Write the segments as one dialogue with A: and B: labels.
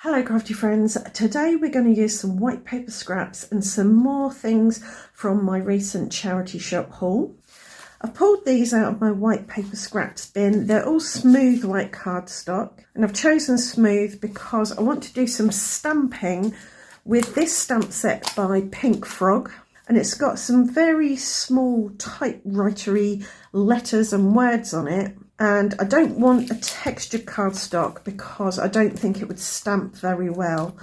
A: Hello crafty friends, today we're going to use some white paper scraps and some more things from my recent charity shop haul. I've pulled these out of my white paper scraps bin. They're all smooth white cardstock, and I've chosen smooth because I want to do some stamping with this stamp set by Pink Frog, and it's got some very small typewritery letters and words on it. And I don't want a textured cardstock because I don't think it would stamp very well.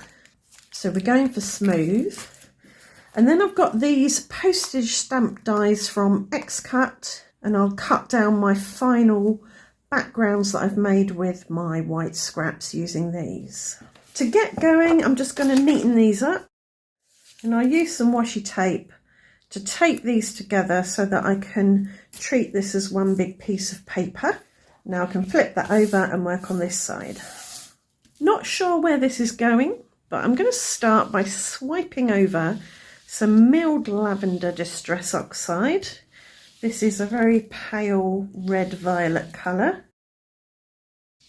A: So we're going for smooth. And then I've got these postage stamp dies from X-Cut, and I'll cut down my final backgrounds that I've made with my white scraps using these. To get going, I'm just going to neaten these up, and I'll use some washi tape to tape these together so that I can treat this as one big piece of paper. Now I can flip that over and work on this side. Not sure where this is going, but I'm going to start by swiping over some milled lavender distress oxide. This is a very pale red violet colour.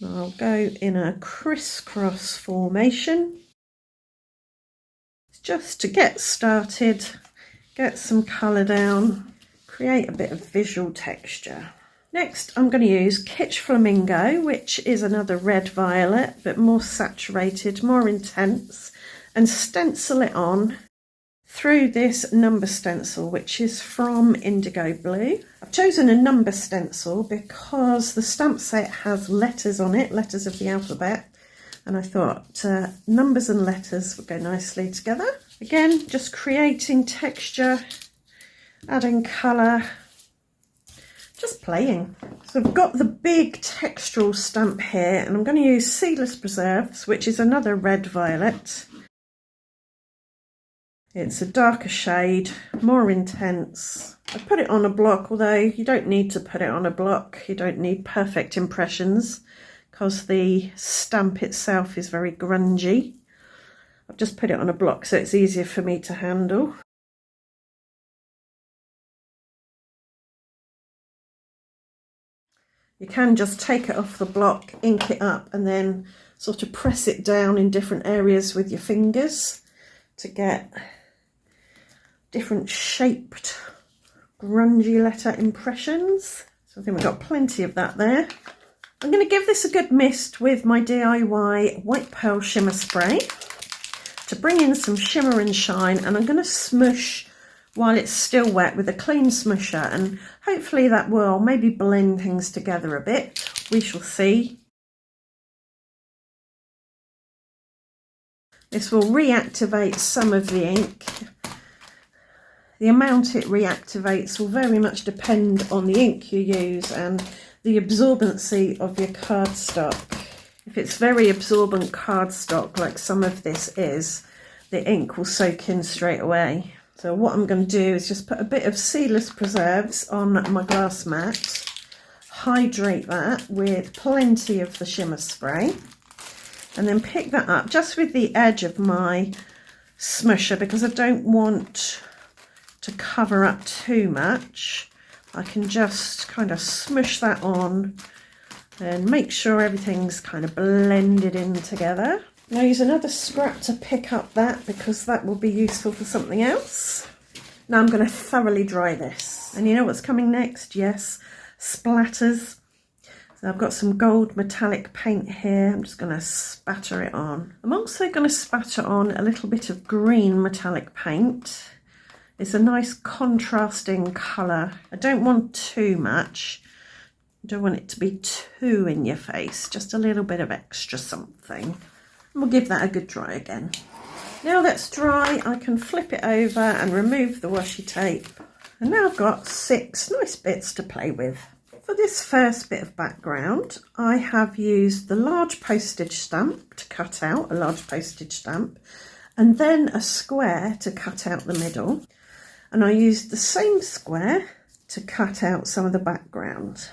A: I'll go in a crisscross formation just to get started, get some colour down, create a bit of visual texture. Next, I'm going to use Kitsch Flamingo, which is another red violet, but more saturated, more intense, and stencil it on through this number stencil, which is from Indigo Blue. I've chosen a number stencil because the stamp set has letters on it, letters of the alphabet, and I thought numbers and letters would go nicely together. Again, just creating texture, adding colour, just playing. So I've got the big textural stamp here, and I'm going to use Seedless Preserves, which is another red violet. It's a darker shade, more intense. I put it on a block, although you don't need to put it on a block. You don't need perfect impressions because the stamp itself is very grungy. I've just put it on a block so it's easier for me to handle. You can just take it off the block, ink it up, and then sort of press it down in different areas with your fingers to get different shaped grungy letter impressions. So I think we've got plenty of that there. I'm going to give this a good mist with my DIY White Pearl Shimmer Spray to bring in some shimmer and shine, and I'm going to smush while it's still wet with a clean smusher, and hopefully that will maybe blend things together a bit. We shall see. This will reactivate some of the ink. The amount it reactivates will very much depend on the ink you use and the absorbency of your cardstock. If it's very absorbent cardstock like some of this is, the ink will soak in straight away. So what I'm going to do is just put a bit of Seedless Preserves on my glass mat, hydrate that with plenty of the shimmer spray, and then pick that up just with the edge of my smusher because I don't want to cover up too much. I can just kind of smush that on and make sure everything's kind of blended in together. Now use another scrap to pick up that because that will be useful for something else. Now I'm going to thoroughly dry this. And you know what's coming next? Yes, splatters. So I've got some gold metallic paint here. I'm just going to spatter it on. I'm also going to spatter on a little bit of green metallic paint. It's a nice contrasting colour. I don't want too much. I don't want it to be too in your face. Just a little bit of extra something. We'll give that a good dry again. Now that's dry, I can flip it over and remove the washi tape. And now I've got 6 nice bits to play with. For this first bit of background, I have used the large postage stamp to cut out, a large postage stamp, and then a square to cut out the middle. And I used the same square to cut out some of the background.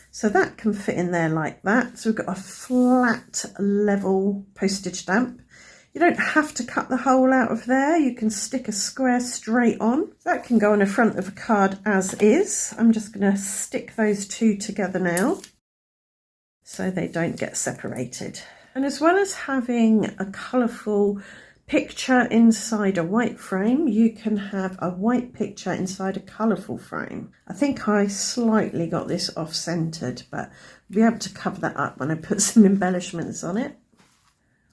A: So that can fit in there like that. So we've got a flat level postage stamp. You don't have to cut the hole out of there. You can stick a square straight on. That can go on the front of a card as is. I'm just going to stick those two together now so they don't get separated. And as well as having a colourful picture inside a white frame, you can have a white picture inside a colourful frame. I think I slightly got this off-centered, but I'll be able to cover that up when I put some embellishments on it.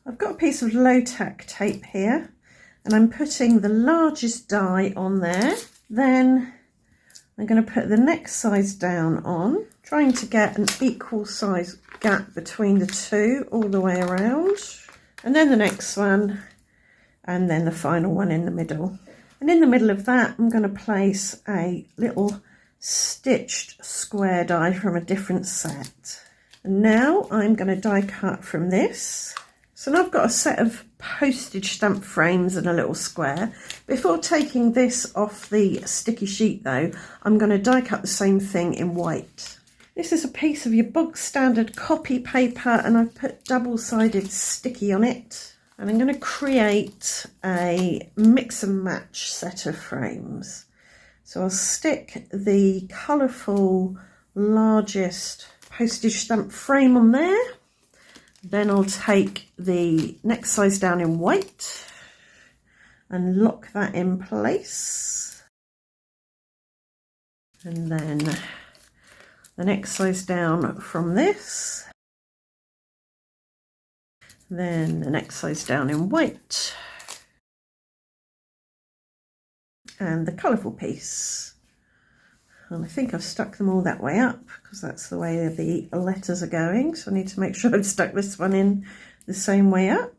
A: I've got a piece of low-tack tape here, and I'm putting the largest die on there. Then I'm going to put the next size down on, trying to get an equal size gap between the two all the way around. And then the next one, and then the final one in the middle. And in the middle of that, I'm going to place a little stitched square die from a different set. And now I'm going to die cut from this. So now I've got a set of postage stamp frames and a little square. Before taking this off the sticky sheet though, I'm going to die cut the same thing in white. This is a piece of your bog standard copy paper, and I've put double-sided sticky on it. And I'm going to create a mix and match set of frames. So I'll stick the colourful largest postage stamp frame on there. Then I'll take the next size down in white and lock that in place. And then the next size down from this. Then the next size down in white, and the colourful piece. And I think I've stuck them all that way up because that's the way the letters are going, so I need to make sure I've stuck this one in the same way up.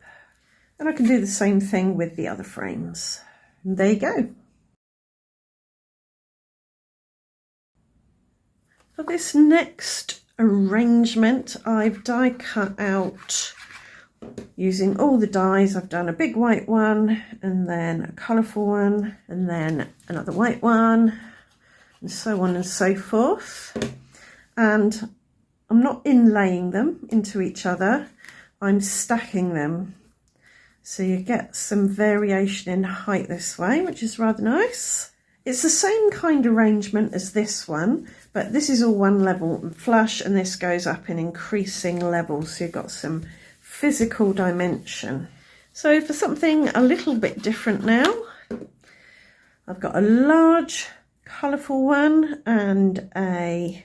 A: And I can do the same thing with the other frames. And there you go. For this next arrangement, I've die cut out using all the dies. I've done a big white one, and then a colourful one, and then another white one, and so on and so forth. And I'm not inlaying them into each other, I'm stacking them. So you get some variation in height this way, which is rather nice. It's the same kind of arrangement as this one, but this is all one level and flush, and this goes up in increasing levels, so you've got some physical dimension. So for something a little bit different now, I've got a large colourful one and a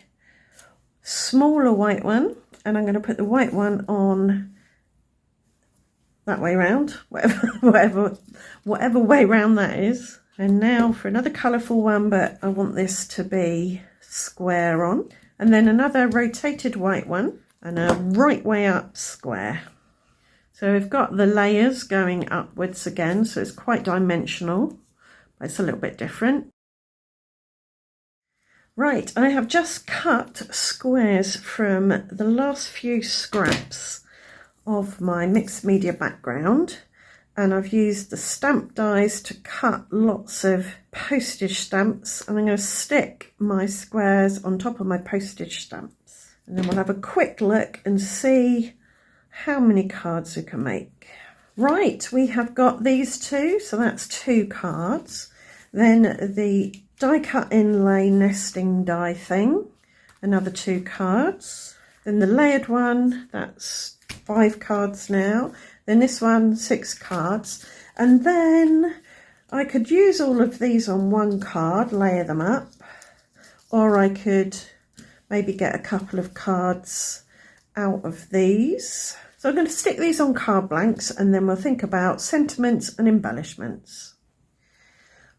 A: smaller white one, and I'm going to put the white one on that way round, whatever way round that is. And now for another colourful one, but I want this to be square on, and then another rotated white one and a right way up square. So we've got the layers going upwards again, so it's quite dimensional, but it's a little bit different. Right, I have just cut squares from the last few scraps of my mixed media background, and I've used the stamp dies to cut lots of postage stamps, and I'm going to stick my squares on top of my postage stamps. And then we'll have a quick look and see how many cards we can make. Right, we have got these two, so that's 2 cards. Then the die cut inlay nesting die thing, another 2 cards. Then the layered one, that's 5 cards now. Then this one, 6 cards. And then I could use all of these on one card, layer them up, or I could maybe get a couple of cards out of these. So I'm going to stick these on card blanks, and then we'll think about sentiments and embellishments.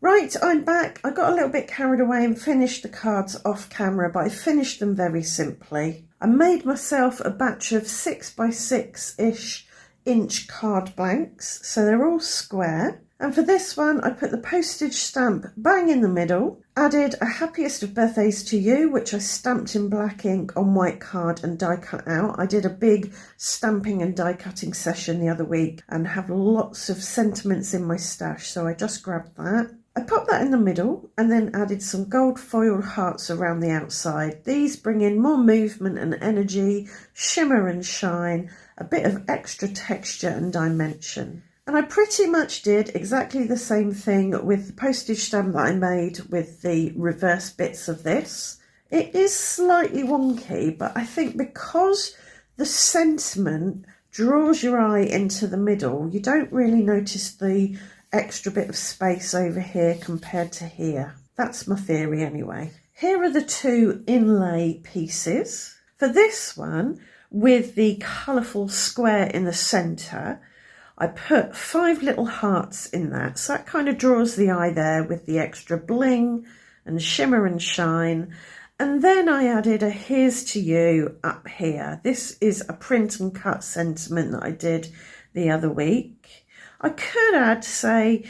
A: Right, I'm back. I got a little bit carried away and finished the cards off camera, but I finished them very simply. I made myself a batch of 6 by 6-ish inch card blanks, so they're all square. And for this one, I put the postage stamp bang in the middle, added a happiest of birthdays to you, which I stamped in black ink on white card and die cut out. I did a big stamping and die cutting session the other week and have lots of sentiments in my stash, so I just grabbed that. I popped that in the middle and then added some gold foiled hearts around the outside. These bring in more movement and energy, shimmer and shine, a bit of extra texture and dimension. And I pretty much did exactly the same thing with the postage stamp that I made with the reverse bits of this. It is slightly wonky, but I think because the sentiment draws your eye into the middle. You don't really notice the extra bit of space over here compared to here. That's my theory anyway. Here are the two inlay pieces. For this one, with the colourful square in the centre, I put 5 little hearts in that. So that kind of draws the eye there with the extra bling and shimmer and shine. And then I added a here's to you up here. This is a print and cut sentiment that I did the other week. I could add, say,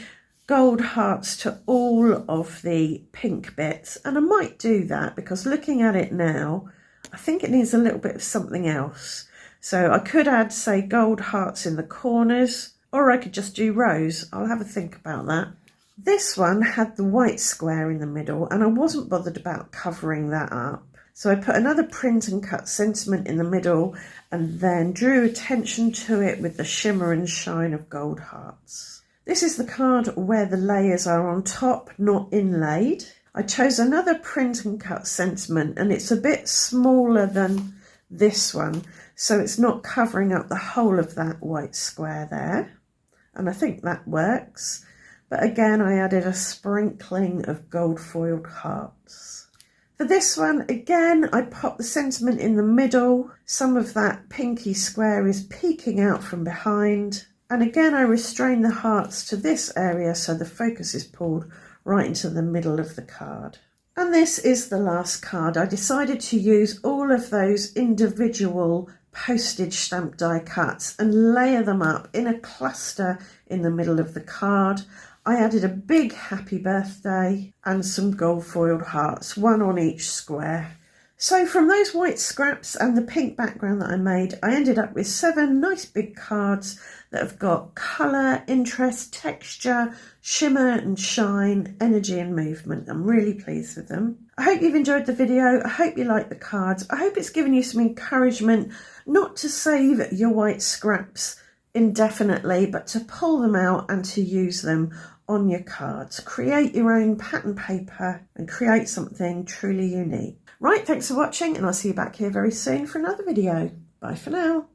A: gold hearts to all of the pink bits, and I might do that because looking at it now, I think it needs a little bit of something else. So I could add, say, gold hearts in the corners, or I could just do rose. I'll have a think about that. This one had the white square in the middle, and I wasn't bothered about covering that up. So I put another print and cut sentiment in the middle and then drew attention to it with the shimmer and shine of gold hearts. This is the card where the layers are on top, not inlaid. I chose another print and cut sentiment, and it's a bit smaller than this one, so it's not covering up the whole of that white square there. And I think that works. But again, I added a sprinkling of gold foiled hearts. For this one, again, I popped the sentiment in the middle. Some of that pinky square is peeking out from behind. And again, I restrain the hearts to this area so the focus is pulled right into the middle of the card. And this is the last card. I decided to use all of those individual postage stamp die cuts and layer them up in a cluster in the middle of the card. I added a big happy birthday and some gold foiled hearts, one on each square. So from those white scraps and the pink background that I made, I ended up with 7 nice big cards that have got colour, interest, texture, shimmer and shine, energy and movement. I'm really pleased with them. I hope you've enjoyed the video. I hope you like the cards. I hope it's given you some encouragement not to save your white scraps indefinitely, but to pull them out and to use them on your cards. Create your own pattern paper and create something truly unique. Right, thanks for watching, and I'll see you back here very soon for another video. Bye for now.